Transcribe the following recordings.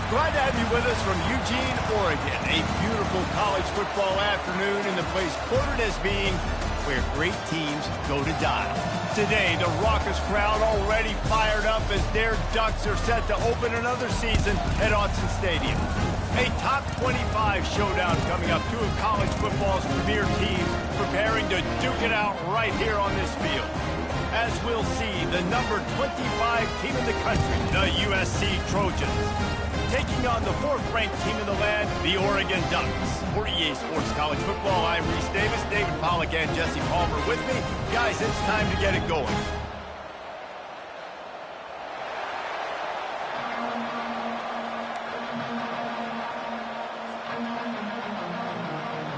Glad to have you with us from Eugene, Oregon. A beautiful college football afternoon in the place quoted as being where great teams go to die. Today, the raucous crowd already fired up as their Ducks are set to open another season at Autzen Stadium. A top 25 showdown coming up, two of college football's premier teams preparing to duke it out right here on this field. As we'll see, the number 25 team in the country, the USC Trojans, taking on the fourth-ranked team in the land, the Oregon Ducks. For EA Sports College Football, I'm Reese Davis, David Pollack, and Jesse Palmer with me. Guys, it's time to get it going.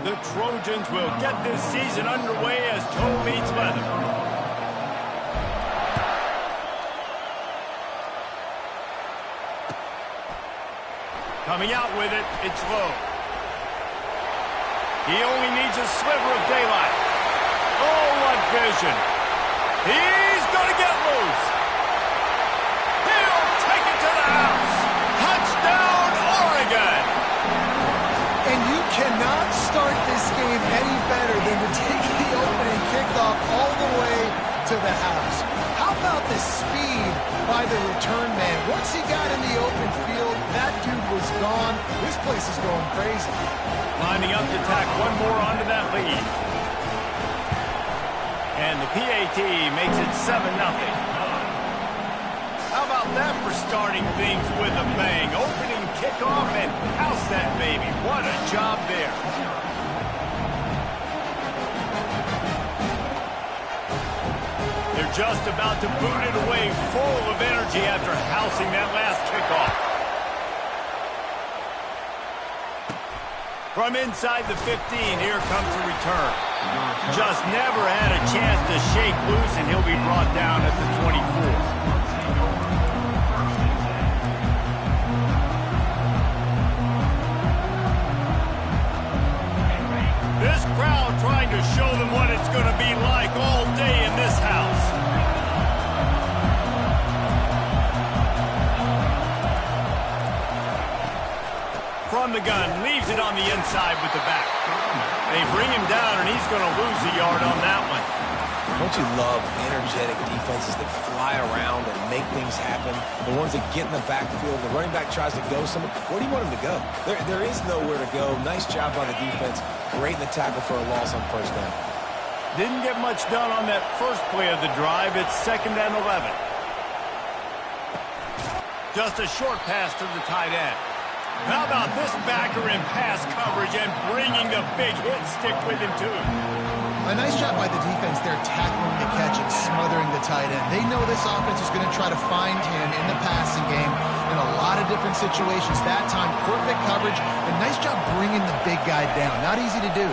The Trojans will get this season underway as toe meets leather. Coming out with it, it's low. He only needs a sliver of daylight. Oh, what vision. He's going to get loose. He'll take it to the house. Touchdown, Oregon. And you cannot start this game any better than to take the opening kickoff all the way to the house. How about the speed by the return man? Once he got in the open field, that dude was gone. This place is going crazy. Lining up to tack one more onto that lead. And the PAT makes it 7-0. How about that for starting things with a bang? Opening kickoff and house that baby. What a job there. They're just about to boot it away, full of energy after housing that last kickoff. From inside the 15, here comes the return. Just never had a chance to shake loose, and he'll be brought down at the 24. This crowd trying to show them what it's going to be like all day in this house. From the gun, leaves it on the inside with the back. They bring him down, and he's going to lose a yard on that one. Don't you love energetic defenses that fly around and make things happen? The ones that get in the backfield, the running back tries to go somewhere. Where do you want him to go? There is nowhere to go. Nice job by the defense. Great in the tackle for a loss on first down. Didn't get much done on that first play of the drive. It's 2nd and 11. Just a short pass to the tight end. How about this backer in pass coverage and bringing the big hit stick with him, too? A nice job by the defense there, tackling the catch and smothering the tight end. They know this offense is going to try to find him in the passing game in a lot of different situations. That time, perfect coverage, and nice job bringing the big guy down. Not easy to do.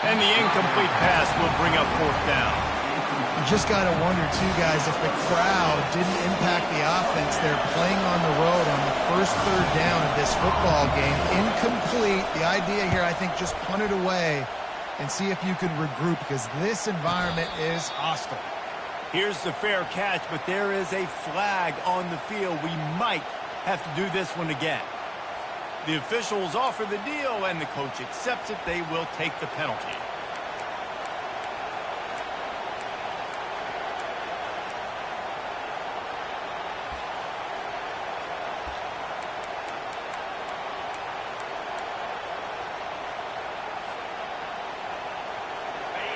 And the incomplete pass will bring up 4th down. You just got to wonder, too, guys, if the crowd didn't impact the offense. They're playing on the road on the first 3rd down of this football game. Incomplete. The idea here, I think, just punt it away and see if you can regroup, because this environment is hostile. Here's the fair catch, but there is a flag on the field. We might have to do this one again. The officials offer the deal, and the coach accepts it. They will take the penalty.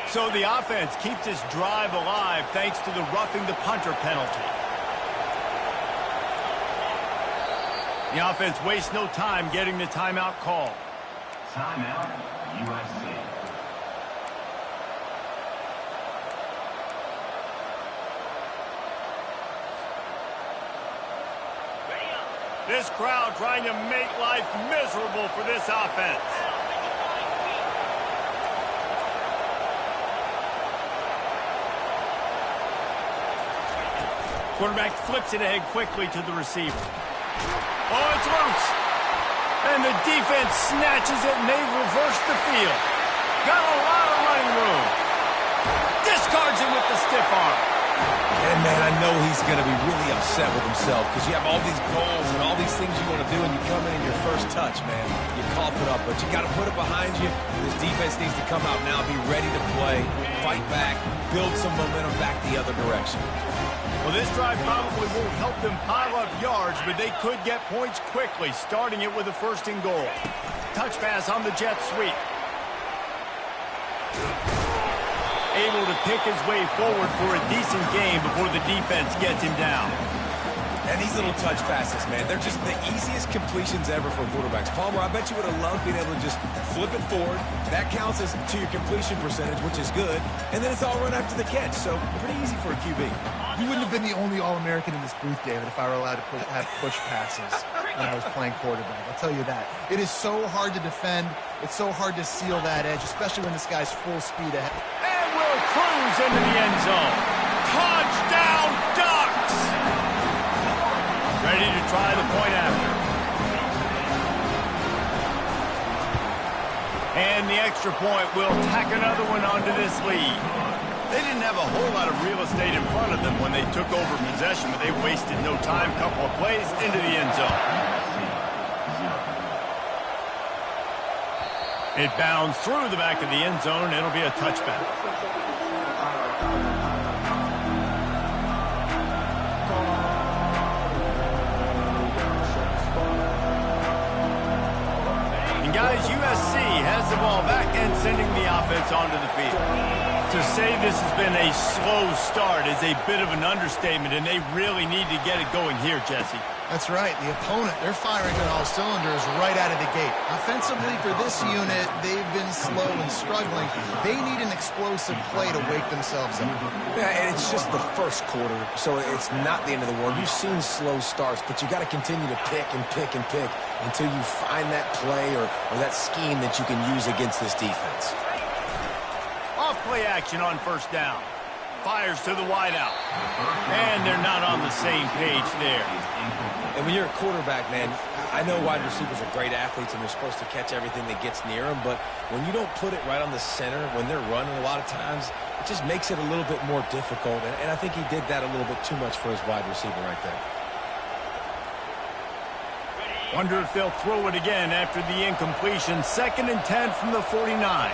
So the offense keeps this drive alive thanks to the roughing the punter penalty. The offense wastes no time getting the timeout called. Timeout, USC. This crowd trying to make life miserable for this offense. Quarterback flips it ahead quickly to the receiver. Oh, it's loose. And the defense snatches it, and they reverse the field. Got a lot of running room. Discards it with the stiff arm. And, man, I know he's going to be really upset with himself because you have all these goals and all these things you want to do, and you come in your first touch, man. You cough it up, but you got to put it behind you. This defense needs to come out now, be ready to play, fight back, build some momentum back the other direction. Well, this drive probably won't help them pile up yards, but they could get points quickly, starting it with a first and goal. Touch pass on the jet sweep. Able to pick his way forward for a decent game before the defense gets him down. And these little touch passes, man, they're just the easiest completions ever for quarterbacks. Palmer, I bet you would have loved being able to just flip it forward. That counts as to your completion percentage, which is good. And then it's all run after the catch, so pretty easy for a QB. You wouldn't have been the only All-American in this booth, David, if I were allowed to have push passes when I was playing quarterback. I'll tell you that. It is so hard to defend. It's so hard to seal that edge, especially when this guy's full speed ahead. And will cruise into the end zone. Touchdown, Ducks! Ready to try the point after. And the extra point will tack another one onto this lead. They didn't have a whole lot of real estate in front of them when they took over possession, but they wasted no time. Couple of plays into the end zone. It bounds through the back of the end zone. It'll be a touchback. Guys, USC has the ball back and sending the offense onto the field. To say this has been a slow start is a bit of an understatement, and they really need to get it going here, Jesse. That's right. The opponent, they're firing on all cylinders right out of the gate. Offensively, for this unit, they've been slow and struggling. They need an explosive play to wake themselves up. Yeah, and it's just the first quarter, so it's not the end of the world. You've seen slow starts, but you got to continue to pick and pick and pick until you find that play or that scheme that you can use against this defense. Off play action on first down. Fires to the wideout. And they're not on the same page there. And when you're a quarterback, man, I know wide receivers are great athletes and they're supposed to catch everything that gets near them, but when you don't put it right on the center, when they're running a lot of times, it just makes it a little bit more difficult. And I think he did that a little bit too much for his wide receiver right there. Wonder if they'll throw it again after the incompletion. 2nd and 10 from the 49.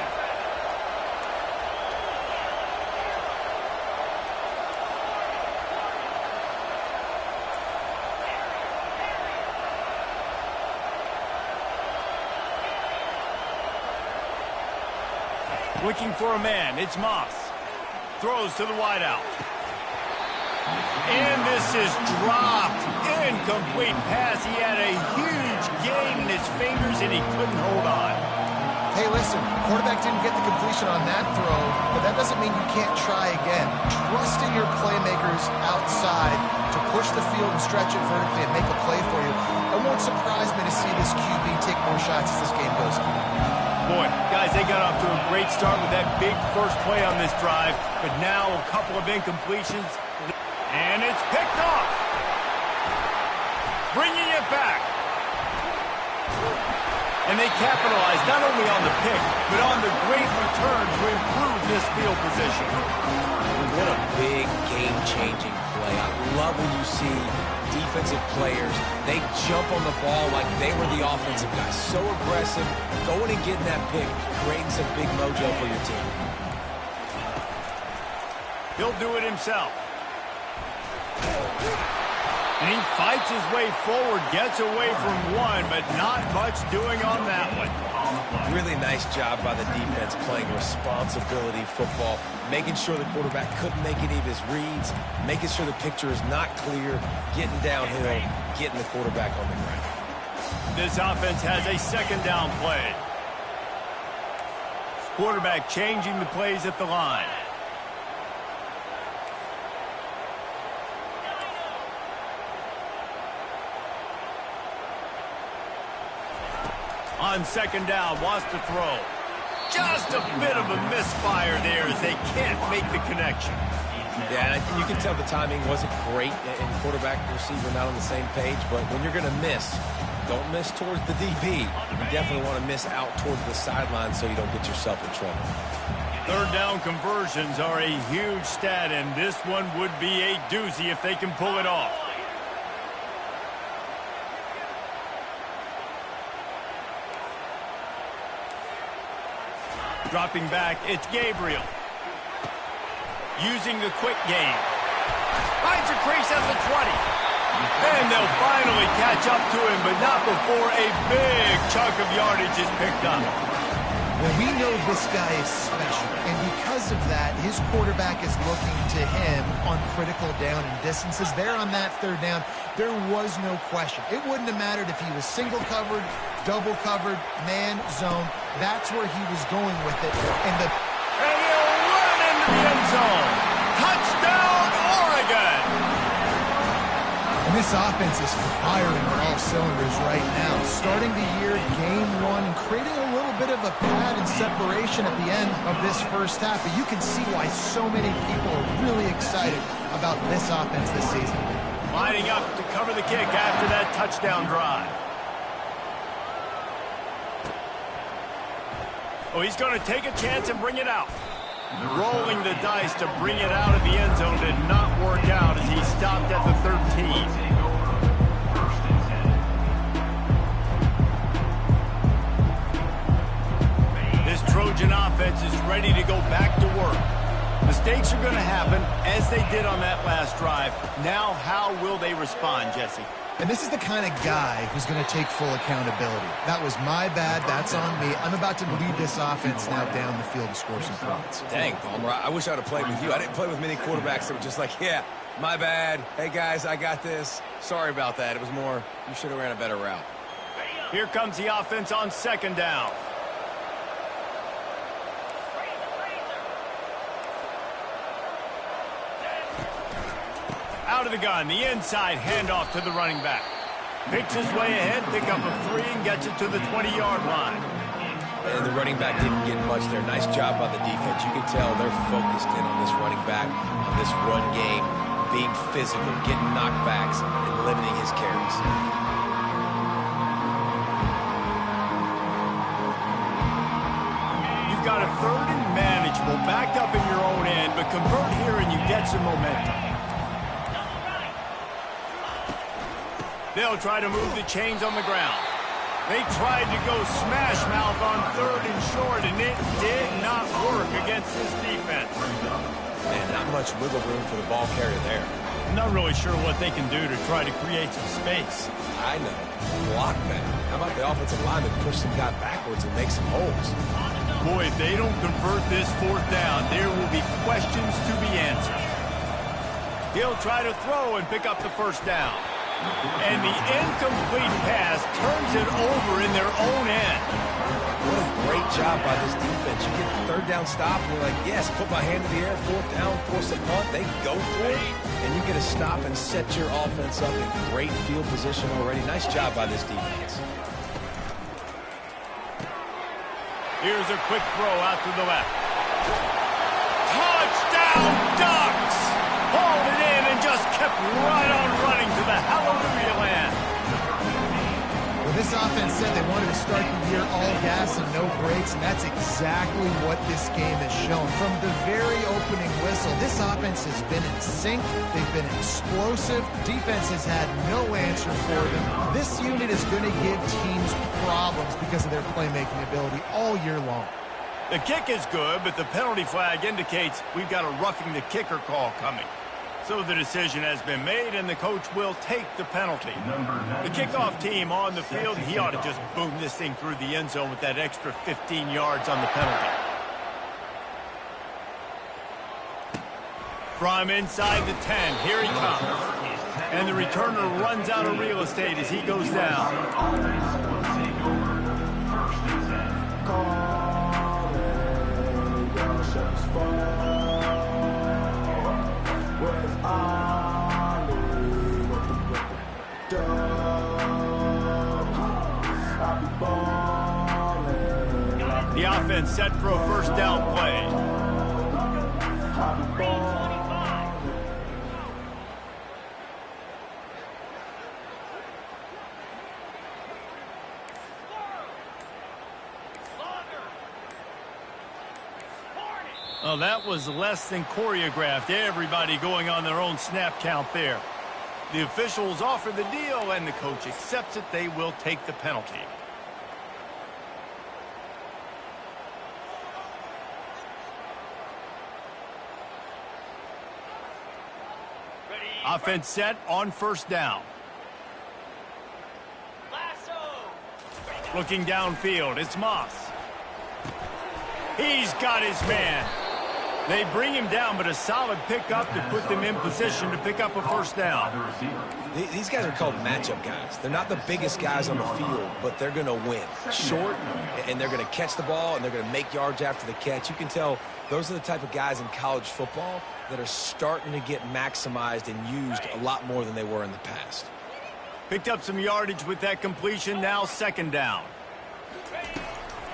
Looking for a man. It's Moss. Throws to the wideout. And this is dropped. Incomplete pass. He had a huge gain in his fingers, and he couldn't hold on. Hey, listen, quarterback didn't get the completion on that throw, but that doesn't mean you can't try again. Trust in your playmakers outside to push the field and stretch it vertically and make a play for you. It won't surprise me to see this QB take more shots as this game goes on. Boy, guys, they got off to a great start with that big first play on this drive, but now a couple of incompletions, and it's picked off. Bringing it back. And they capitalize not only on the pick, but on the great return to improve this field position. What a big game-changing play. I love when you see defensive players, they jump on the ball like they were the offensive guys. So aggressive, going and getting that pick, creating some big mojo for your team. He'll do it himself. And he fights his way forward, gets away from one, but not much doing on that one. Really nice job by the defense playing responsibility football, making sure the quarterback couldn't make any of his reads, making sure the picture is not clear, getting downhill, getting the quarterback on the ground. This offense has a 2nd down play. Quarterback changing the plays at the line. On 2nd down, wants to throw. Just a bit of a misfire there as they can't make the connection. Yeah, and you can tell the timing wasn't great, and quarterback and receiver not on the same page, but when you're going to miss, don't miss towards the DB. You definitely want to miss out towards the sideline so you don't get yourself in trouble. Third down conversions are a huge stat, and this one would be a doozy if they can pull it off. Dropping back, it's Gabriel. Using the quick game. Finds a crease at the 20. And they'll finally catch up to him, but not before a big chunk of yardage is picked up. Well, we know this guy is special, and because of that, his quarterback is looking to him on critical down and distances. There on that third down, there was no question. It wouldn't have mattered if he was single covered, double covered, man, zone. That's where he was going with it. And he'll run into the end zone. Touchdown, Oregon! And this offense is firing on all cylinders right now. Starting the year, game one, and creating a little bit of a pad and separation at the end of this first half. But you can see why so many people are really excited about this offense this season. Lining up to cover the kick after that touchdown drive. Oh, he's going to take a chance and bring it out. Rolling the dice to bring it out of the end zone did not work out as he stopped at the 13. This Trojan offense is ready to go back to work. Mistakes are going to happen, as they did on that last drive. Now, how will they respond, Jesse? And this is the kind of guy who's going to take full accountability. That was my bad. That's on me. I'm about to lead this offense now down the field to score some points. Dang, Palmer, I wish I would have played with you. I didn't play with many quarterbacks that were just like, yeah, my bad. Hey, guys, I got this. Sorry about that. It was more, you should have ran a better route. Here comes the offense on second down. Out of the gun, the inside handoff to the running back. Picks his way ahead, pick up a 3, and gets it to the 20-yard line. And the running back didn't get much there. Nice job by the defense. You can tell they're focused in on this running back, on this run game, being physical, getting knockbacks, and limiting his carries. You've got a third and manageable, backed up in your own end, but convert here and you get some momentum. They'll try to move the chains on the ground. They tried to go smash mouth on third and short, and it did not work against this defense. Man, not much wiggle room for the ball carrier there. I'm not really sure what they can do to try to create some space. I know. Block better. How about the offensive line that push some guy backwards and make some holes? Boy, if they don't convert this fourth down, there will be questions to be answered. He'll try to throw and pick up the first down. And the incomplete pass turns it over in their own end. What a great job by this defense. You get the third down stop, and you're like, yes, put my hand in the air, fourth down, force a punt. They go for it, and you get a stop and set your offense up in great field position already. Nice job by this defense. Here's a quick throw out to the left. Touchdown, Ducks! Hauled it in and just kept right on running to the hallelujah land. Well, this offense said they wanted to start the year all gas and no brakes, and that's exactly what this game has shown. From the very opening whistle, this offense has been in sync. They've been explosive. Defense has had no answer for them. This unit is going to give teams problems because of their playmaking ability all year long. The kick is good, but the penalty flag indicates we've got a roughing the kicker call coming. So the decision has been made, and the coach will take the penalty. The kickoff team on the field, he ought to just boom this thing through the end zone with that extra 15 yards on the penalty. From inside the 10, here he comes. And the returner runs out of real estate as he goes down. The offense set for a first down play. Oh, that was less than choreographed. Everybody going on their own snap count there. The officials offer the deal, and the coach accepts it. They will take the penalty. Offense set on first down. Looking downfield, it's Moss. He's got his man. They bring him down, but a solid pickup to put them in position to pick up a first down. These guys are called matchup guys. They're not the biggest guys on the field, but they're going to win. Short, and they're going to catch the ball, and they're going to make yards after the catch. You can tell those are the type of guys in college football that are starting to get maximized and used a lot more than they were in the past. Picked up some yardage with that completion, now second down.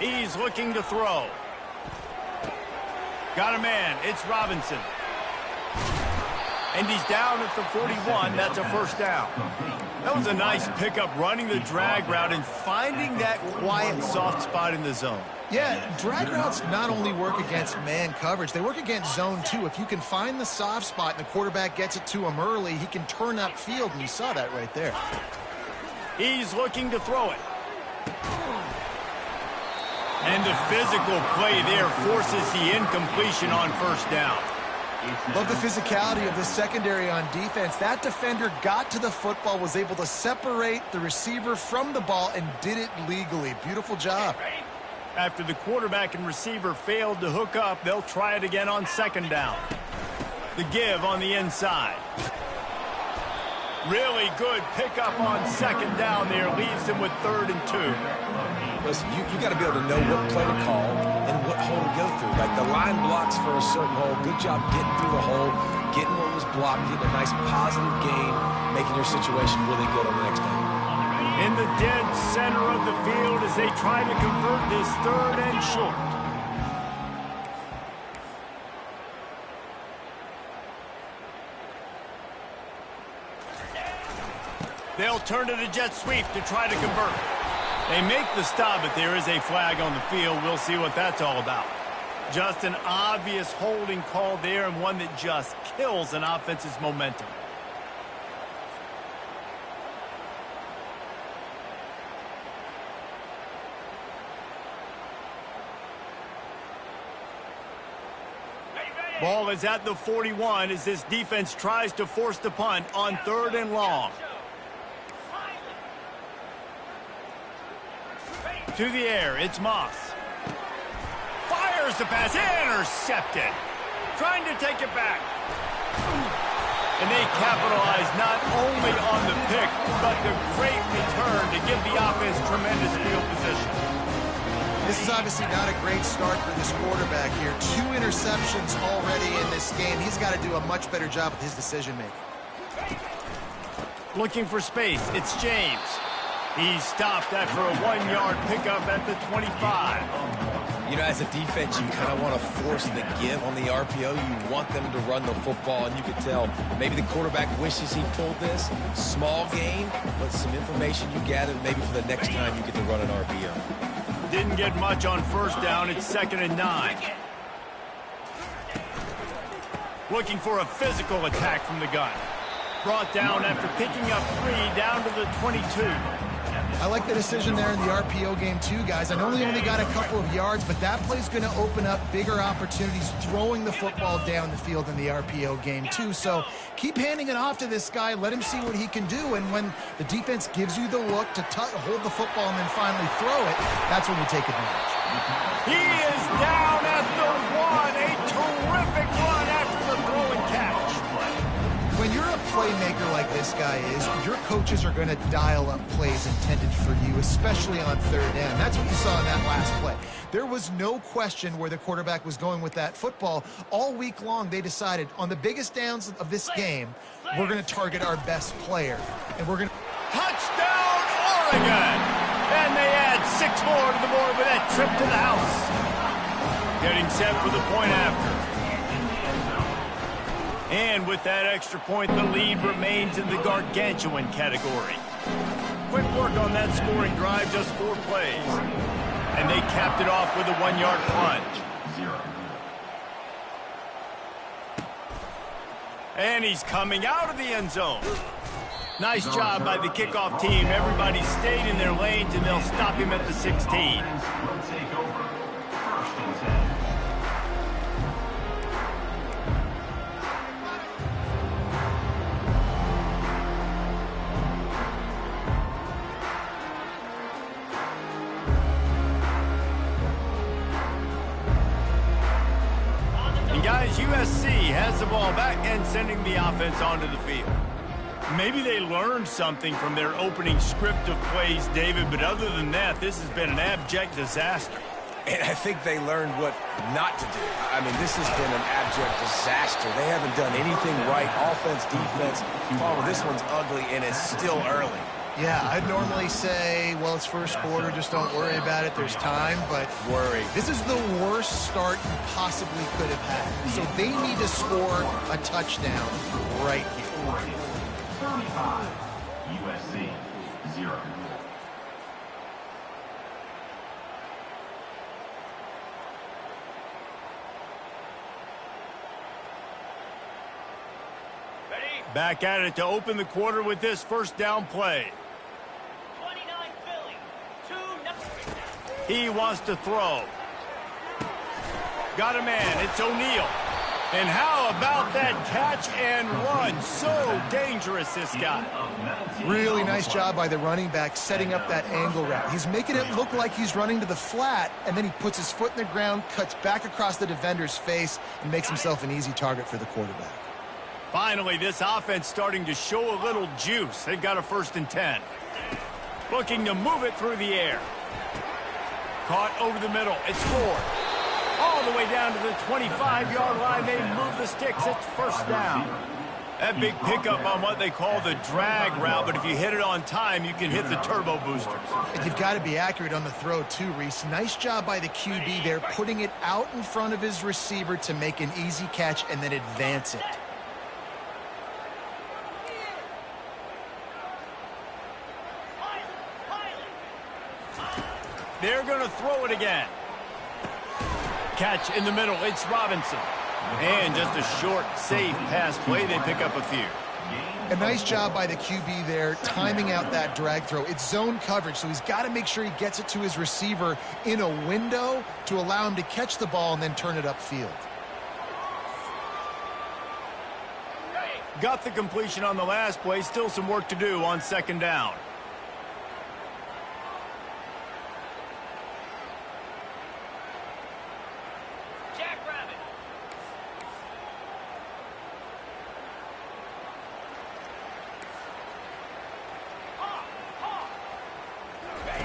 He's looking to throw. Got a man, it's Robinson. And he's down at the 41, that's a first down. That was a nice pickup, running the drag route and finding that quiet, soft spot in the zone. Yeah, drag routes not only work against man coverage, they work against zone too. If you can find the soft spot and the quarterback gets it to him early, he can turn upfield, and you saw that right there. He's looking to throw it. And the physical play there forces the incompletion on first down. Love the physicality of the secondary on defense. That defender got to the football, was able to separate the receiver from the ball, and did it legally. Beautiful job. After the quarterback and receiver failed to hook up, they'll try it again on second down. The give on the inside. Really good pickup on second down there. Leaves them with 3rd and 2. Listen, you got to be able to know what play to call and what hole to go through. Like the line blocks for a certain hole. Good job getting through the hole, getting what was blocked, getting a nice positive gain, making your situation really good on the next down. In the dead center of the field as they try to convert this 3rd and short. They'll turn to the jet sweep to try to convert. They make the stop, but there is a flag on the field. We'll see what that's all about. Just an obvious holding call there, and one that just kills an offense's momentum. Ball is at the 41 as this defense tries to force the punt on 3rd and long. To the air, it's Moss. Fires the pass, intercepted. Trying to take it back. And they capitalize not only on the pick, but the great return to give the offense tremendous field position. This is obviously not a great start for this quarterback here. 2 interceptions already in this game. He's got to do a much better job with his decision-making. Looking for space, it's James. He's stopped after a 1-yard pickup at the 25. You know, as a defense, you kind of want to force the give on the RPO. You want them to run the football, and you can tell maybe the quarterback wishes he pulled this. Small gain, but some information you gathered maybe for the next time you get to run an RPO. Didn't get much on first down. It's 2nd and 9. Looking for a physical attack from the gun. Brought down after picking up 3 down to the 22. I like the decision there in the RPO game too, guys. I know he only got a couple of yards, but that play's going to open up bigger opportunities throwing the football down the field in the RPO game too. So keep handing it off to this guy. Let him see what he can do. And when the defense gives you the look to hold the football and then finally throw it, that's when you take advantage. He is down at the 1. A terrific run after the throw and catch. When you're a playmaker like this guy is, your coaches are going to dial up plays intended for you, especially on 3rd down. That's what you saw in that last play. There was no question where the quarterback was going with that football. All week long, they decided on the biggest downs of this game, we're going to target our best player. And we're going to... Touchdown, Oregon! And they add 6 more to the board with that trip to the house. Getting set for the point after. And with that extra point, the lead remains in the gargantuan category. Quick work on that scoring drive, just 4 plays. And they capped it off with a 1-yard plunge. And he's coming out of the end zone. Nice job by the kickoff team. Everybody stayed in their lanes, and they'll stop him at the 16. Will take over. 1st and 10. And guys, USC has the ball back and sending the offense onto the field. Maybe they learned something from their opening script of plays, David, but other than that, this has been an abject disaster. And I think they learned what not to do. I mean, this has been an abject disaster. They haven't done anything right. Offense, defense. This one's ugly, and it's still early. Yeah, I'd normally say, well, it's first quarter, just don't worry about it, there's time, but Worry. this is the worst start you possibly could have had. So they need to score a touchdown right here. 35. USC 0. Back at it to open the quarter with this first down play. 29 Philly, 2-0. He wants to throw. Got a man. It's O'Neal. And how about that catch and run? So dangerous, this guy. Really nice job by the running back setting up that angle route. He's making it look like he's running to the flat, and then he puts his foot in the ground, cuts back across the defender's face, and makes himself an easy target for the quarterback. Finally, this offense starting to show a little juice. They've got a 1st and 10. Looking to move it through the air. Caught over the middle. It's Ford. All the way down to the 25-yard line. They move the sticks. It's 1st down. That big pickup on what they call the drag route, but if you hit it on time, you can hit the turbo boosters. And you've got to be accurate on the throw, too, Reese. Nice job by the QB there, putting it out in front of his receiver to make an easy catch and then advance it. They're going to throw it again. Catch in the middle. It's Robinson. And just a short, safe pass play. They pick up a few. A nice job by the QB there, timing out that drag throw. It's zone coverage, so he's got to make sure he gets it to his receiver in a window to allow him to catch the ball and then turn it upfield. Got the completion on the last play. Still some work to do on 2nd down.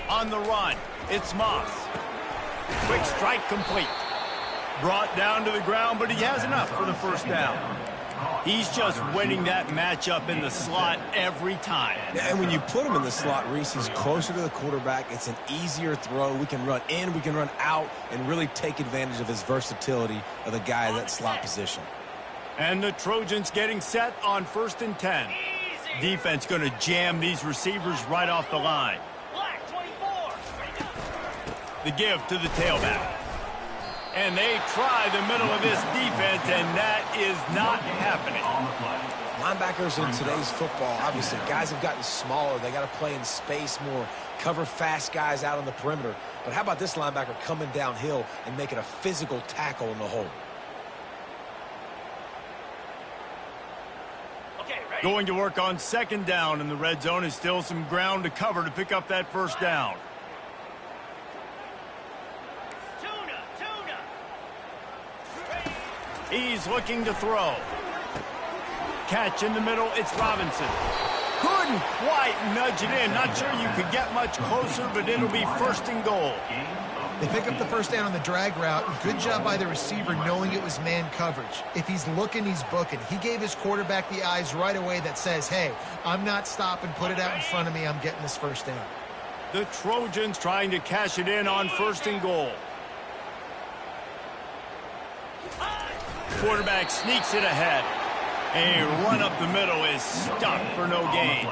On the run, it's Moss. Quick strike complete. Brought down to the ground, but he has enough for the 1st down. He's just winning that matchup in the slot every time. And when you put him in the slot, Reese, he's closer to the quarterback. It's an easier throw. We can run in, we can run out, and really take advantage of his versatility of the guy in that slot position. And the Trojans getting set on 1st and 10. Defense going to jam these receivers right off the line. The give to the tailback. And they try the middle of this defense, and that is not happening. Linebackers in today's football, obviously, guys have gotten smaller. They got to play in space more, cover fast guys out on the perimeter. But how about this linebacker coming downhill and making a physical tackle in the hole? Going to work on 2nd down in the red zone. Is still some ground to cover to pick up that 1st down. He's looking to throw. Catch in the middle. It's Robinson. Couldn't quite nudge it in. Not sure you could get much closer, but it'll be 1st and goal. They pick up the 1st down on the drag route. Good job by the receiver knowing it was man coverage. If he's looking, he's booking. He gave his quarterback the eyes right away that says, hey, I'm not stopping. Put it out in front of me. I'm getting this 1st down. The Trojans trying to cash it in on 1st and goal. Quarterback sneaks it ahead. A run up the middle is stuck for no gain.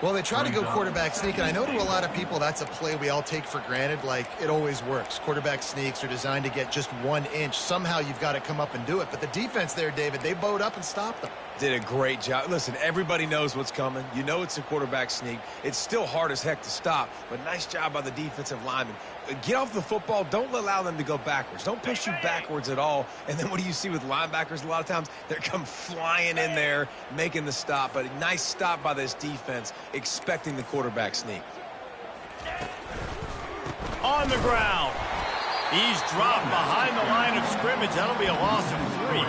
Well, they try to go quarterback sneak, and I know to a lot of people that's a play we all take for granted, like it always works. Quarterback sneaks are designed to get just 1 inch. Somehow you've got to come up and do it. But the defense there, David, they bowed up and stopped them. Did a great job. Listen, everybody knows what's coming. You know it's a quarterback sneak. It's still hard as heck to stop, but nice job by the defensive lineman. Get off the football. Don't allow them to go backwards. Don't push you backwards at all. And then what do you see with linebackers a lot of times? They come flying in there, making the stop. But a nice stop by this defense, expecting the quarterback sneak. On the ground. He's dropped behind the line of scrimmage. That'll be a loss of 3.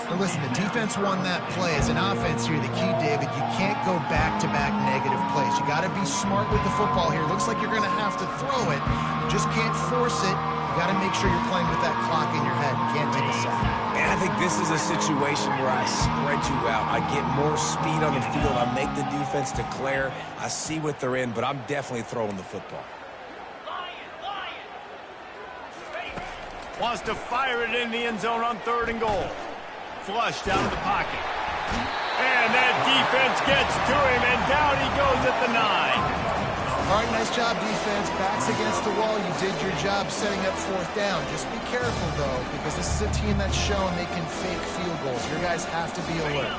Now listen, the defense won that play. As an offense here, the key, David, you can't go back-to-back negative plays. You got to be smart with the football here. Looks like you're going to have to throw it. You just can't force it. You got to make sure you're playing with that clock in your head. You can't take a sack. And I think this is a situation where I spread you out. I get more speed on the field. I make the defense declare. I see what they're in, but I'm definitely throwing the football. Wants to fire it in the end zone on 3rd and goal. Flushed out of the pocket. And that defense gets to him, and down he goes at the 9. All right, nice job, defense. Backs against the wall. You did your job setting up 4th down. Just be careful, though, because this is a team that's shown they can fake field goals. Your guys have to be alert.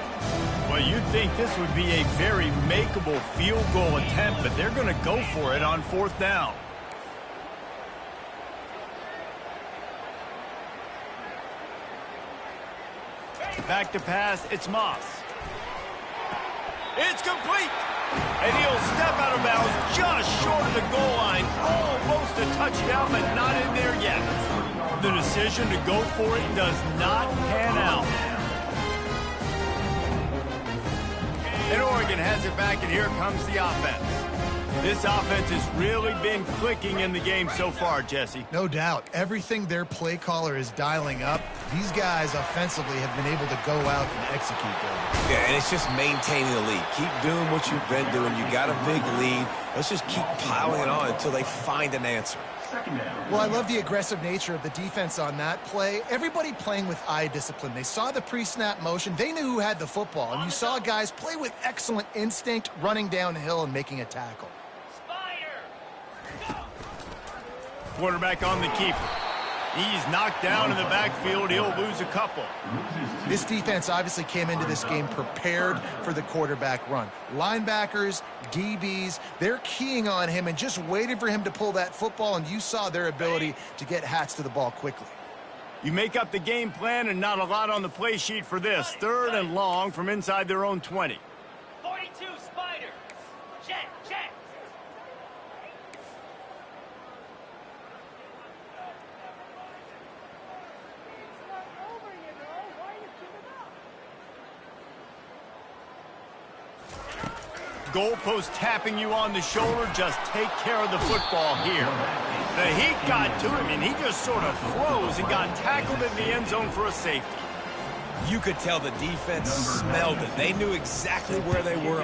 Well, you'd think this would be a very makeable field goal attempt, but they're going to go for it on 4th down. Back to pass, it's Moss. It's complete. And he'll step out of bounds just short of the goal line. Almost a touchdown, but not in there yet. The decision to go for it does not pan out. And Oregon has it back, and here comes the offense. This offense has really been clicking in the game so far, Jesse. No doubt. Everything their play caller is dialing up, these guys offensively have been able to go out and execute them. Yeah, and it's just maintaining the lead. Keep doing what you've been doing. You got a big lead. Let's just keep piling it on until they find an answer. Well, I love the aggressive nature of the defense on that play. Everybody playing with eye discipline. They saw the pre-snap motion. They knew who had the football. And you saw guys play with excellent instinct, running downhill and making a tackle. Quarterback on the keeper. He's knocked down in the backfield. He'll lose a couple. This defense obviously came into this game prepared for the quarterback run. Linebackers, DBs, they're keying on him and just waiting for him to pull that football, and you saw their ability to get hats to the ball quickly. You make up the game plan and not a lot on the play sheet for this. 3rd and long from inside their own 20. 42, Spider. Check, check. Goalpost tapping you on the shoulder. Just take care of the football here. The heat got to him, and he just sort of froze and got tackled in the end zone for a safety. You could tell the defense smelled it. They knew exactly where they were